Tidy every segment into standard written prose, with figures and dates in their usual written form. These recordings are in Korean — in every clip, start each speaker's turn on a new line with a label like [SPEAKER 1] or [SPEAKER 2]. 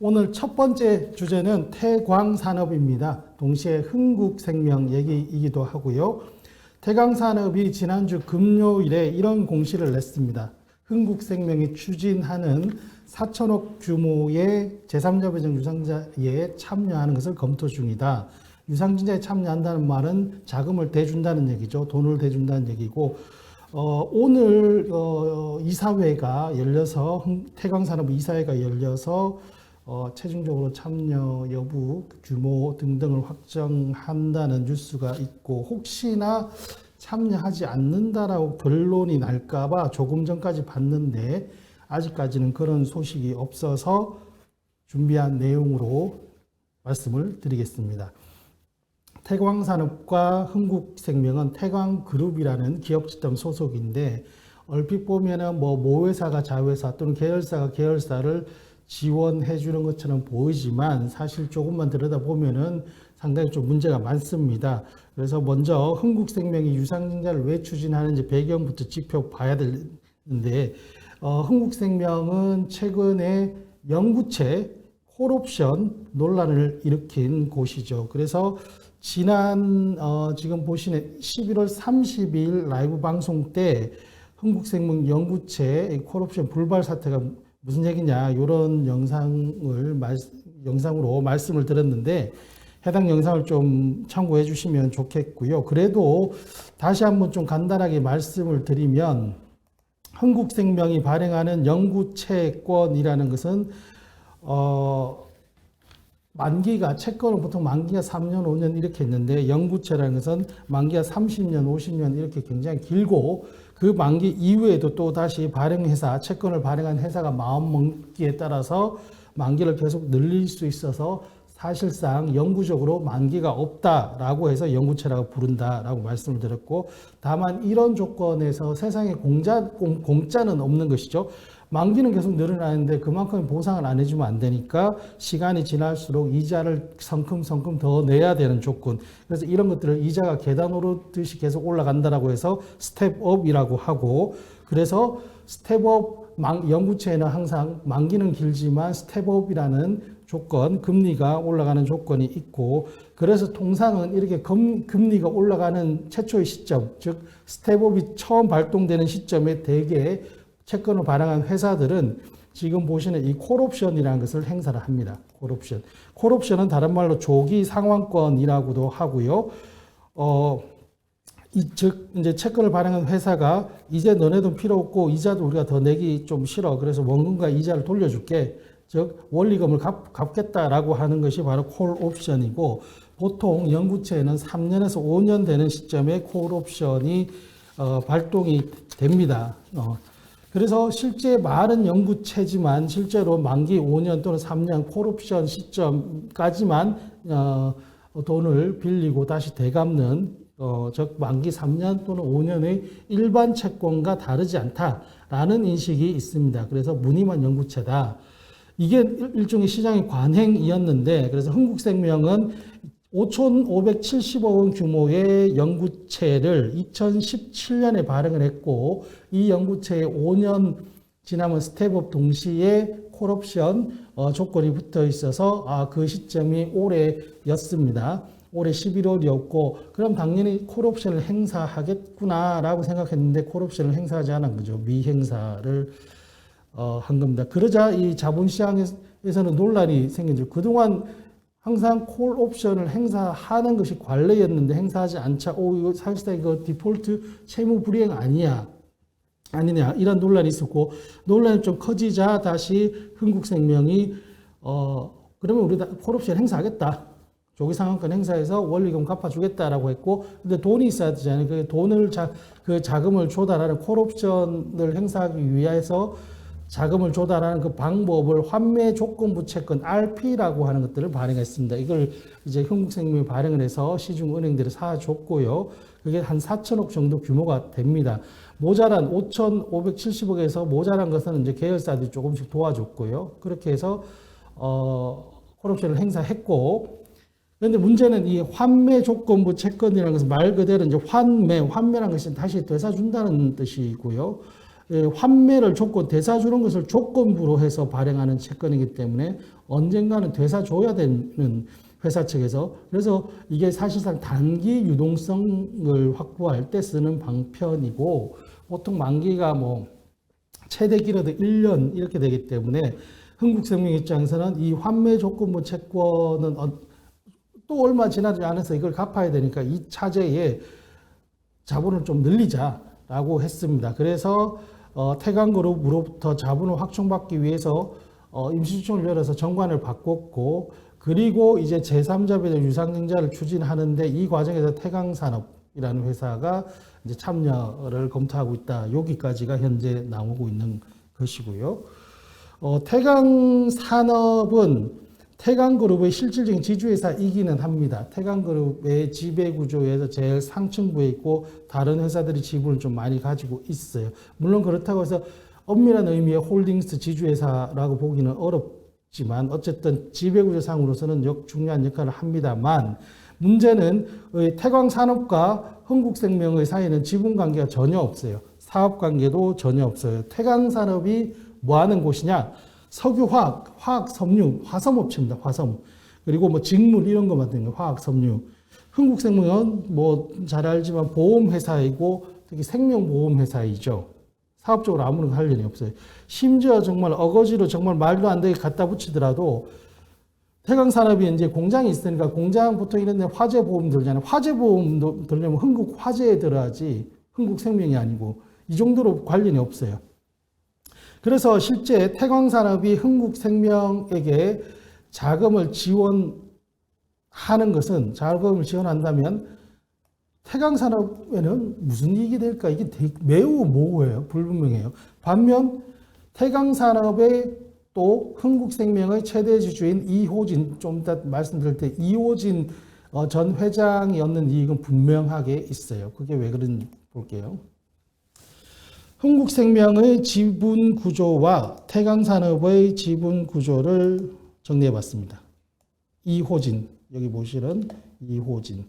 [SPEAKER 1] 오늘 첫 번째 주제는 태광산업입니다. 동시에 흥국생명 얘기이기도 하고요. 태광산업이 지난주 금요일에 이런 공시를 냈습니다. 흥국생명이 추진하는 4천억 규모의 제3자 배정 유상자에 참여하는 것을 검토 중이다. 유상증자에 참여한다는 말은 자금을 대준다는 얘기죠. 돈을 대준다는 얘기고, 오늘 이사회가 열려서 태광산업 이사회가 열려서 최종적으로 참여 여부, 규모 등등을 확정한다는 뉴스가 있고, 혹시나 참여하지 않는다라고 결론이 날까봐 조금 전까지 봤는데 아직까지는 그런 소식이 없어서 준비한 내용으로 말씀을 드리겠습니다. 태광산업과 흥국생명은 태광그룹이라는 기업 집단 소속인데, 얼핏 보면은 모회사가 자회사 또는 계열사가 계열사를 지원해 주는 것처럼 보이지만 사실 조금만 들여다보면은 상당히 좀 문제가 많습니다. 그래서 먼저 흥국생명이 유상증자를 왜 추진하는지 배경부터 짚어봐야 되는데, 흥국생명은 최근에 영구채 콜옵션 논란을 일으킨 곳이죠. 그래서 지금 보시는 11월 30일 라이브 방송 때 흥국생명 영구채 콜옵션 불발 사태가 무슨 얘기냐, 이런 영상으로 말씀을 드렸는데 해당 영상을 좀 참고해 주시면 좋겠고요. 그래도 다시 한번 좀 간단하게 말씀을 드리면, 흥국생명이 발행하는 영구채권이라는 것은 만기가, 채권은 보통 만기가 3년, 5년 이렇게 있는데, 영구채라는 것은 만기가 30년, 50년 이렇게 굉장히 길고, 그 만기 이후에도 또 다시 발행회사, 채권을 발행한 회사가 마음먹기에 따라서 만기를 계속 늘릴 수 있어서 사실상 영구적으로 만기가 없다라고 해서 영구채라고 부른다라고 말씀을 드렸고, 다만 이런 조건에서 세상에 공짜는 없는 것이죠. 만기는 계속 늘어나는데 그만큼 보상을 안 해주면 안 되니까 시간이 지날수록 이자를 성큼성큼 더 내야 되는 조건. 그래서 이런 것들을 이자가 계단 오르듯이 계속 올라간다라고 해서 스텝업이라고 하고, 그래서 스텝업 영구채는 항상 만기는 길지만 스텝업이라는 조건, 금리가 올라가는 조건이 있고, 그래서 통상은 이렇게 금리가 올라가는 최초의 시점, 즉 스텝업이 처음 발동되는 시점에 대개 채권을 발행한 회사들은 지금 보시는 이 콜옵션이라는 것을 행사를 합니다. 콜옵션. 콜옵션은 다른 말로 조기 상환권이라고도 하고요. 즉 이제 채권을 발행한 회사가 이제 너네 돈 필요 없고 이자도 우리가 더 내기 좀 싫어. 그래서 원금과 이자를 돌려줄게. 즉 원리금을 갚겠다라고 하는 것이 바로 콜옵션이고, 보통 영구채는 3년에서 5년 되는 시점에 콜옵션이 발동이 됩니다. 그래서 실제 말은 영구채지만 실제로 만기 5년 또는 3년 콜옵션 시점까지만 돈을 빌리고 다시 되갚는, 즉 만기 3년 또는 5년의 일반 채권과 다르지 않다라는 인식이 있습니다. 그래서 무늬만 영구채다. 이게 일종의 시장의 관행이었는데, 그래서 흥국생명은 5,570억 원 규모의 영구채를 2017년에 발행을 했고, 이 영구채에 5년 지나면 스텝업 동시에 콜옵션 조건이 붙어 있어서 그 시점이 올해였습니다. 올해 11월이었고, 그럼 당연히 콜옵션을 행사하겠구나라고 생각했는데 콜옵션을 행사하지 않은 거죠. 미행사를 한 겁니다. 그러자 이 자본시장에서는 논란이 생기죠. 그동안 항상 콜 옵션을 행사하는 것이 관례였는데 행사하지 않자, 이거 사실상 이거 디폴트 채무 불이행 아니냐, 이런 논란이 있었고, 논란이 좀 커지자 다시 흥국생명이 그러면 우리 콜 옵션 행사하겠다, 조기 상환권 행사해서 원리금 갚아주겠다라고 했고, 근데 돈이 있어야 되잖아요. 그 돈을 그 자금을 조달하는 콜 옵션을 행사하기 위해서 자금을 조달하는 그 방법을 환매 조건부 채권 RP라고 하는 것들을 발행했습니다. 이걸 이제 흥국생명이 발행을 해서 시중은행들이 사줬고요. 그게 한 4천억 정도 규모가 됩니다. 모자란 5,570억에서 모자란 것은 이제 계열사들이 조금씩 도와줬고요. 그렇게 해서 콜옵션을 행사했고, 그런데 문제는 이 환매 조건부 채권이라는 것은 말 그대로 이제 환매라는 것이 다시 되사준다는 뜻이고요. 환매를 대사 주는 것을 조건부로 해서 발행하는 채권이기 때문에 언젠가는 되사 줘야 되는 회사 측에서, 그래서 이게 사실상 단기 유동성을 확보할 때 쓰는 방편이고, 보통 만기가 뭐 최대 길어도 1년 이렇게 되기 때문에 흥국생명 입장에서는 이 환매 조건부 채권은 또 얼마 지나지 않아서 이걸 갚아야 되니까 이 차제에 자본을 좀 늘리자라고 했습니다. 그래서 태광그룹으로부터 자본을 확충받기 위해서 임시주총을 열어서 정관을 바꿨고, 그리고 이제 제3자 배제 유상증자를 추진하는데 이 과정에서 태광산업이라는 회사가 이제 참여를 검토하고 있다. 여기까지가 현재 나오고 있는 것이고요. 태광산업은 태광그룹의 실질적인 지주회사이기는 합니다. 태광그룹의 지배구조에서 제일 상층부에 있고 다른 회사들이 지분을 좀 많이 가지고 있어요. 물론 그렇다고 해서 엄밀한 의미의 홀딩스 지주회사라고 보기는 어렵지만 어쨌든 지배구조상으로서는 중요한 역할을 합니다만, 문제는 태광산업과 흥국생명의 사이는 지분관계가 전혀 없어요. 사업관계도 전혀 없어요. 태광산업이 뭐 하는 곳이냐? 석유화학, 화학섬유, 화섬업체입니다. 화섬. 그리고 뭐 직물 이런 거 만드는 거, 화학섬유. 흥국생명은 뭐 잘 알지만 보험회사이고 특히 생명보험회사이죠. 사업적으로 아무런 관련이 없어요. 심지어 정말 어거지로 정말 말도 안 되게 갖다 붙이더라도 태광산업이 이제 공장이 있으니까 공장 보통 이런 데 화재보험 들잖아요. 화재보험도 들려면 흥국화재에 들어야지 흥국생명이 아니고 이 정도로 관련이 없어요. 그래서 실제 태광산업이 흥국생명에게 자금을 지원하는 것은, 자금을 지원한다면 태광산업에는 무슨 이익이 될까? 이게 매우 모호해요. 불분명해요. 반면 태광산업의 또 흥국생명의 최대 주주인 이호진, 좀 이따 말씀드릴 때 이호진 전 회장이 얻는 이익은 분명하게 있어요. 그게 왜 그런지 볼게요. 흥국생명의 지분 구조와 태광산업의 지분 구조를 정리해 봤습니다. 이호진, 여기 보시는 이호진.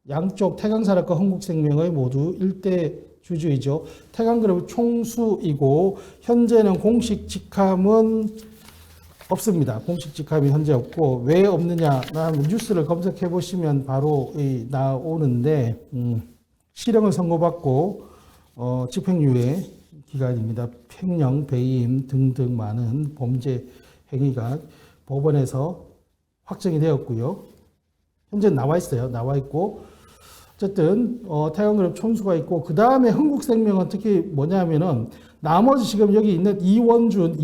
[SPEAKER 1] 양쪽 태광산업과 흥국생명의 모두 일대 주주이죠. 태광그룹 총수이고 현재는 공식 직함은 없습니다. 공식 직함이 현재 없고, 왜 없느냐? 뉴스를 검색해 보시면 바로 나오는데, 실형을 선고받고 집행유예 기간입니다. 횡령, 배임 등등 많은 범죄 행위가 법원에서 확정이 되었고요. 현재 나와 있어요. 나와 있고, 어쨌든 태광그룹 총수가 있고, 그 다음에 흥국생명은 특히 뭐냐면은 나머지 지금 여기 있는 이원준,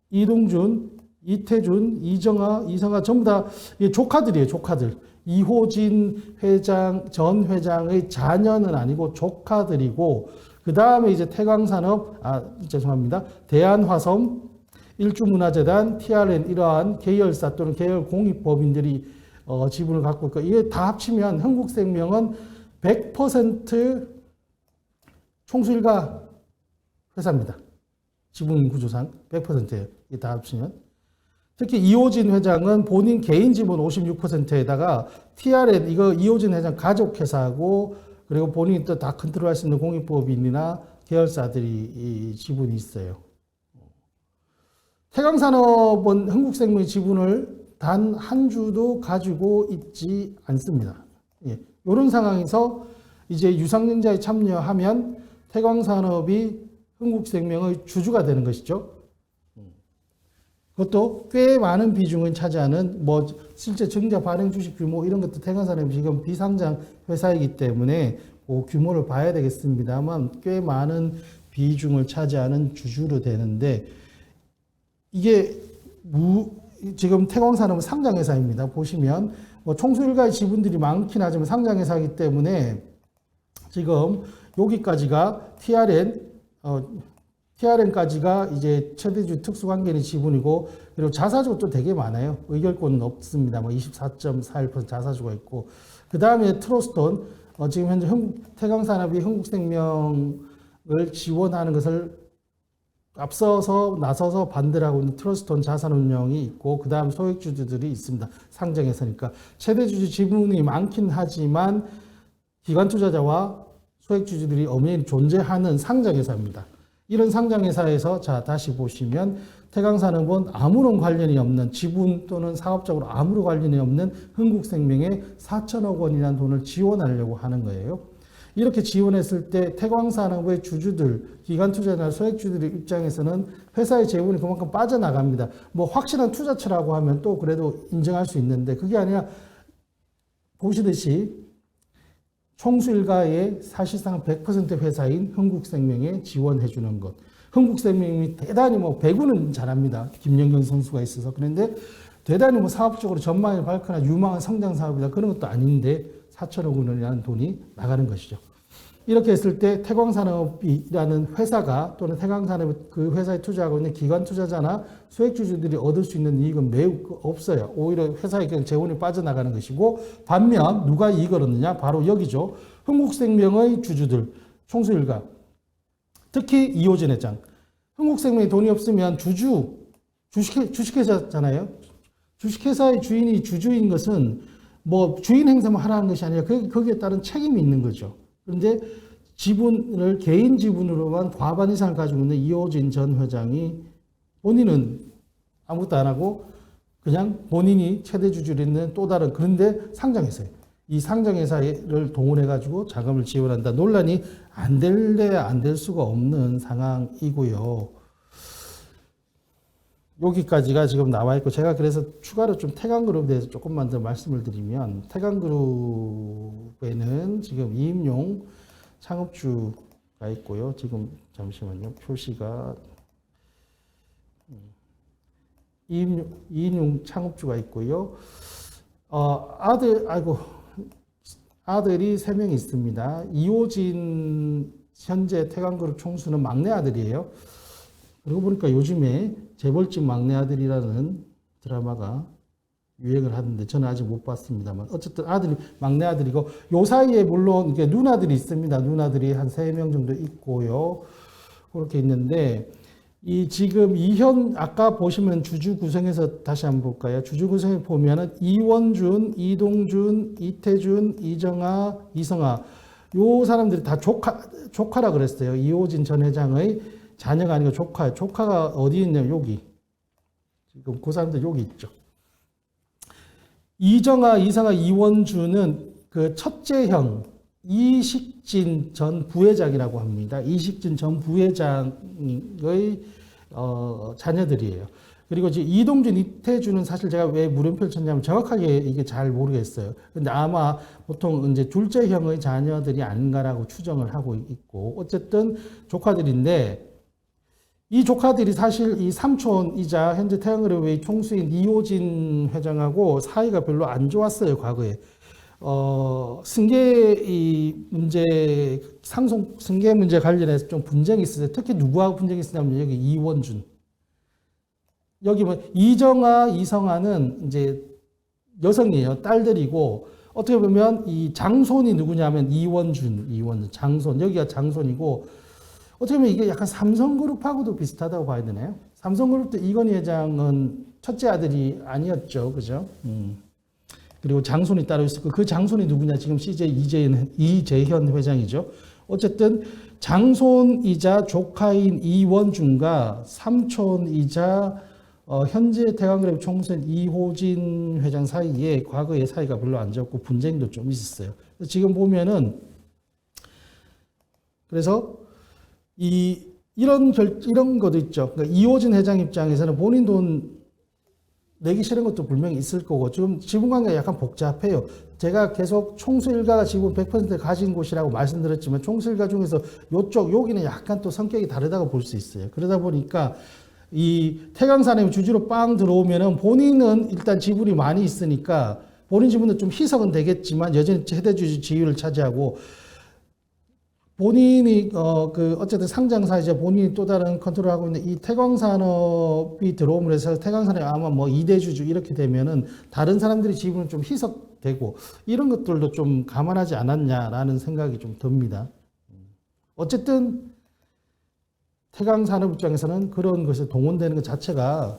[SPEAKER 1] 이동준, 이태준, 이정아, 이성아 전부 다 조카들이에요. 조카들. 이호진 회장, 전 회장의 자녀는 아니고 조카들이고, 그 다음에 이제 태광산업, 죄송합니다. 대한화섬, 일주문화재단, TRN 이러한 계열사 또는 계열 공익법인들이 지분을 갖고 있고, 이게 다 합치면 흥국생명은 100% 총수일가 회사입니다. 지분 구조상 100%예요. 이게 다 합치면. 특히 이호진 회장은 본인 개인 지분 56%에다가 TRN, 이거 이호진 회장 가족회사고, 그리고 본인이 또 다 컨트롤할 수 있는 공익법인이나 계열사들이 이 지분이 있어요. 태광산업은 흥국생명의 지분을 단 한 주도 가지고 있지 않습니다. 이런 상황에서 이제 유상증자에 참여하면 태광산업이 흥국생명의 주주가 되는 것이죠. 그것도 꽤 많은 비중을 차지하는, 뭐 실제 증자 발행 주식 규모 이런 것도 태광산업이 지금 비상장 회사이기 때문에 그 규모를 봐야 되겠습니다만 꽤 많은 비중을 차지하는 주주로 되는데, 이게 지금 태광산업은 상장회사입니다. 보시면 뭐 총수일가의 지분들이 많긴 하지만 상장회사이기 때문에 지금 여기까지가 TRN까지가 이제 최대주 특수관계인 지분이고, 그리고 자사주가 또 되게 많아요. 의결권은 없습니다. 뭐 24.41% 자사주가 있고, 그 다음에 트러스톤, 지금 현재 태광산업이 흥국생명을 지원하는 것을 앞서서 나서서 반대를 하고 있는 트러스톤 자산운용이 있고, 그 다음 소액주주들이 있습니다. 상장회사니까. 최대주주 지분이 많긴 하지만 기관 투자자와 소액주주들이 엄연히 존재하는 상장회사입니다. 이런 상장회사에서 자 다시 보시면 태광산업은 아무런 관련이 없는 지분 또는 사업적으로 아무런 관련이 없는 흥국생명에 4천억 원이라는 돈을 지원하려고 하는 거예요. 이렇게 지원했을 때 태광산업의 주주들, 기관투자나 소액주주들 입장에서는 회사의 재원이 그만큼 빠져나갑니다. 뭐 확실한 투자처라고 하면 또 그래도 인정할 수 있는데 그게 아니라 보시듯이 총수일가의 사실상 100% 회사인 흥국생명에 지원해 주는 것. 흥국생명이 대단히 뭐 배구는 잘합니다. 김연경 선수가 있어서. 그런데 대단히 뭐 사업적으로 전망이 밝거나 유망한 성장 사업이다. 그런 것도 아닌데 4천억 원이라는 돈이 나가는 것이죠. 이렇게 했을 때 태광산업이라는 회사가 또는 태광산업 그 회사에 투자하고 있는 기관 투자자나 소액주주들이 얻을 수 있는 이익은 매우 없어요. 오히려 회사의 그냥 재원이 빠져나가는 것이고 반면 누가 이익을 얻느냐? 바로 여기죠. 흥국생명의 주주들, 총수일가, 특히 이호진 회장. 흥국생명이 돈이 없으면 주식회사잖아요. 주식회사의 주인이 주주인 것은 뭐 주인 행사만 하라는 것이 아니라 거기에 따른 책임이 있는 거죠. 그런데 지분을 개인 지분으로만 과반 이상을 가지고 있는 이호진 전 회장이 본인은 아무것도 안 하고 그냥 본인이 최대 주주로 있는 또 다른 그런데 상장회사예요. 이 상장회사를 동원해가지고 자금을 지원한다. 논란이 안 될래야 안 될 수가 없는 상황이고요. 여기까지가 지금 나와 있고 제가 그래서 추가로 좀 태광그룹에 대해서 조금만 더 말씀을 드리면 태광그룹에는 지금 이임용 창업주가 있고요. 지금 잠시만요. 표시가 이임용 창업주가 있고요. 아들이 3명 있습니다. 이호진 현재 태광그룹 총수는 막내 아들이에요. 그러고 보니까 요즘에 재벌집 막내 아들이라는 드라마가 유행을 하는데 저는 아직 못 봤습니다만 어쨌든 아들이 막내 아들이고 요 사이에 물론 이게 누나들이 있습니다. 누나들이 한 3명 정도 있고요. 그렇게 있는데 이 지금 아까 보시면 주주 구성에서 다시 한번 볼까요? 주주 구성에 보면은 이원준, 이동준, 이태준, 이정아, 이성아 요 사람들이 다 조카라 그랬어요. 이호진 전 회장의 자녀가 아니고 조카예요. 조카가 어디 있냐면 여기. 지금 그 사람들 여기 있죠. 이정아, 이성아, 이원주는 그 첫째 형 이식진 전 부회장이라고 합니다. 이식진 전 부회장의 자녀들이에요. 그리고 이제 이동준, 이태준은 사실 제가 왜 물음표를 쳤냐면 정확하게 이게 잘 모르겠어요. 근데 아마 보통 이제 둘째 형의 자녀들이 아닌가라고 추정을 하고 있고 어쨌든 조카들인데 이 조카들이 사실 이 삼촌이자 현재 태광그룹의 총수인 이호진 회장하고 사이가 별로 안 좋았어요, 과거에. 승계 문제 관련해서 좀 분쟁이 있었어요. 특히 누구하고 분쟁이 있었냐면 여기 이원준. 여기 뭐 이정아, 이성아는 이제 여성이에요. 딸들이고 어떻게 보면 이 장손이 누구냐면 이원준, 장손. 여기가 장손이고 어떻게 보면 이게 약간 삼성그룹하고도 비슷하다고 봐야 되나요? 삼성그룹도 이건희 회장은 첫째 아들이 아니었죠. 그죠? 그리고 장손이 따로 있었고 그 장손이 누구냐? 지금 CJ 이재현 회장이죠. 어쨌든 장손이자 조카인 이원준과 삼촌이자 현재 태광그룹 총수인 이호진 회장 사이에 과거의 사이가 별로 안 좋고 분쟁도 좀 있었어요. 지금 보면은 그래서 이런 것도 있죠. 그러니까 이호진 회장 입장에서는 본인 돈 내기 싫은 것도 분명히 있을 거고 지금 지분 관계가 약간 복잡해요. 제가 계속 총수일가가 지분 100% 가진 곳이라고 말씀드렸지만 총수일가 중에서 여기는 약간 또 성격이 다르다고 볼 수 있어요. 그러다 보니까 이 태광산업이 주주로 빵 들어오면은 본인은 일단 지분이 많이 있으니까 본인 지분도 좀 희석은 되겠지만 여전히 최대 주주 지위를 차지하고 본인이 어쨌든 상장사이자 본인이 또 다른 컨트롤하고 있는 이 태광산업이 들어옴으로 해서 태광산업이 아마 뭐 2대 주주 이렇게 되면은 다른 사람들이 지분은 좀 희석되고 이런 것들도 좀 감안하지 않았냐라는 생각이 좀 듭니다. 어쨌든 태광산업 입장에서는 그런 것에 동원되는 것 자체가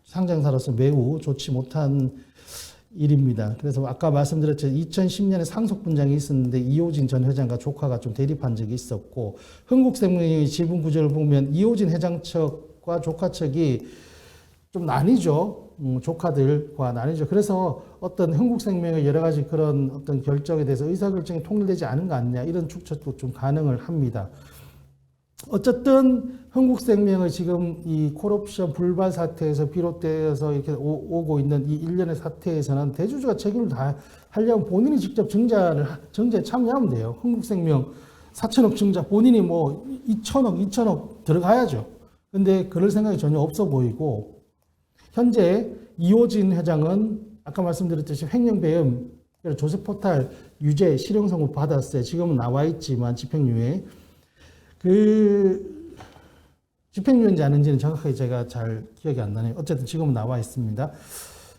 [SPEAKER 1] 상장사로서 매우 좋지 못한 일입니다. 그래서 아까 말씀드렸죠. 2010년에 상속 분쟁이 있었는데 이호진 전 회장과 조카가 좀 대립한 적이 있었고, 흥국생명의 지분 구조를 보면 이호진 회장 측과 조카 측이 좀 나뉘죠. 조카들과 나뉘죠. 그래서 어떤 흥국생명의 여러 가지 그런 어떤 결정에 대해서 의사결정이 통일되지 않은 거 아니냐, 이런 추측도 좀 가능을 합니다. 어쨌든 흥국생명의 지금 이 콜옵션 불발 사태에서 비롯되어서 이렇게 오고 있는 이 일련의 사태에서는 대주주가 책임을 다 하려면 본인이 직접 정제에 참여하면 돼요. 흥국생명 4천억 증자, 본인이 뭐 2천억 들어가야죠. 근데 그럴 생각이 전혀 없어 보이고, 현재 이호진 회장은 아까 말씀드렸듯이 횡령배임, 조세포탈 유죄 실형 선고 받았어요. 지금은 나와 있지만 집행유예. 그 집행유예인지 아닌지는 정확하게 제가 잘 기억이 안 나네요. 어쨌든 지금은 나와 있습니다.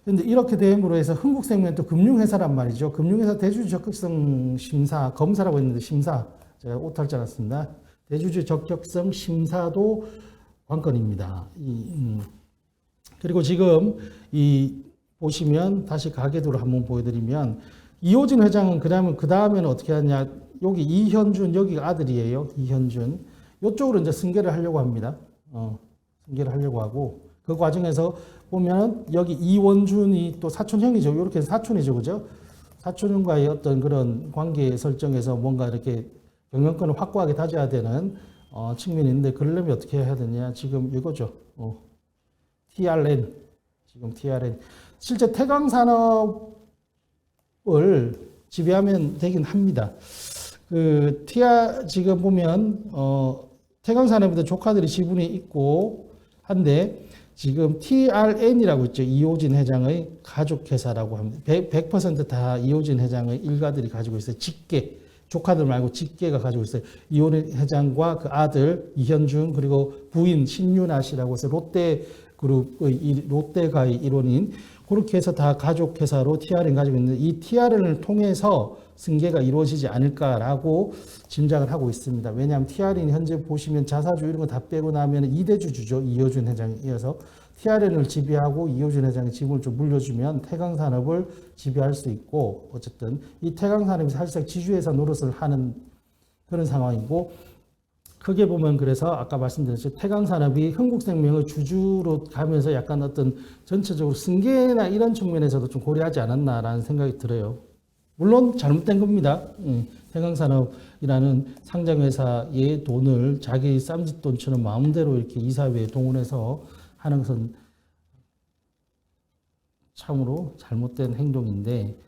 [SPEAKER 1] 그런데 이렇게 됨으로 해서 흥국생명은 또 금융회사란 말이죠. 금융회사 대주주 적격성 심사, 검사라고 했는데 심사, 제가 오탈자 났습니다. 대주주 적격성 심사도 관건입니다. 그리고 지금 보시면 다시 가계도를 한번 보여드리면, 이호진 회장은 그 다음에는 어떻게 하냐. 여기 이현준, 여기가 아들이에요. 이현준. 이쪽으로 이제 승계를 하려고 합니다. 승계를 하려고 하고, 그 과정에서 보면 여기 이원준이 또 사촌형이죠. 이렇게 사촌이죠. 그죠? 사촌과의 어떤 그런 관계 설정에서 뭔가 이렇게 경영권을 확고하게 다져야 되는 측면이 있는데, 그러려면 어떻게 해야 되냐. 지금 이거죠. TRN. 지금 TRN. 실제 태광산업을 지배하면 되긴 합니다. 지금 보면, 태광산업에도 조카들이 지분이 있고 한데, 지금 TRN이라고 있죠. 이호진 회장의 가족회사라고 합니다. 100%다 이호진 회장의 일가들이 가지고 있어요. 직계. 조카들 말고 직계가 가지고 있어요. 이호진 회장과 그 아들 이현준, 그리고 부인 신윤아 씨라고 해서 롯데그룹의 롯데가의 일원인, 그렇게 해서 다 가족회사로 TRN 가지고 있는데, 이 TRN을 통해서 승계가 이루어지지 않을까라고 짐작을 하고 있습니다. 왜냐하면 TRN이 현재 보시면 자사주 이런 거 다 빼고 나면 2대 주주죠. 이호준 회장에 이어서 TRN을 지배하고 이호준 회장의 지분을 좀 물려주면 태광산업을 지배할 수 있고, 어쨌든 이 태광산업이 사실상 지주회사 노릇을 하는 그런 상황이고, 크게 보면 그래서 아까 말씀드렸죠. 태광산업이 흥국생명의 주주로 가면서 약간 어떤 전체적으로 승계나 이런 측면에서도 좀 고려하지 않았나라는 생각이 들어요. 물론 잘못된 겁니다. 태광산업이라는 상장회사의 돈을 자기 쌈짓돈처럼 마음대로 이렇게 이사회에 동원해서 하는 것은 참으로 잘못된 행동인데,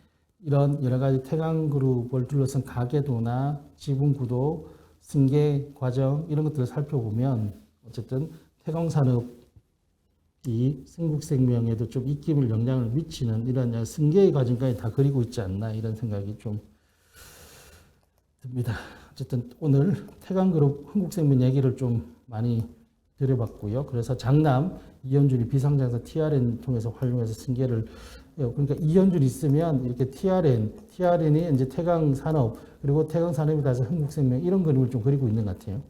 [SPEAKER 1] 이런 여러 가지 태광그룹을 둘러싼 가계도나 지분구도, 승계 과정 이런 것들을 살펴보면 어쨌든 태광산업이 흥국생명에도 좀 입김을 영향을 미치는 이런 승계의 과정까지 다 그리고 있지 않나, 이런 생각이 좀 듭니다. 어쨌든 오늘 태광그룹 흥국생명 얘기를 좀 많이 드려봤고요. 그래서 장남 이현준이 비상장사 TRN 통해서 활용해서 승계를 해요. 그러니까 이현준이 있으면 이렇게 TRN이 이제 태광산업, 그리고 태광산업에 따라서 흥국생명, 이런 그림을 좀 그리고 있는 것 같아요.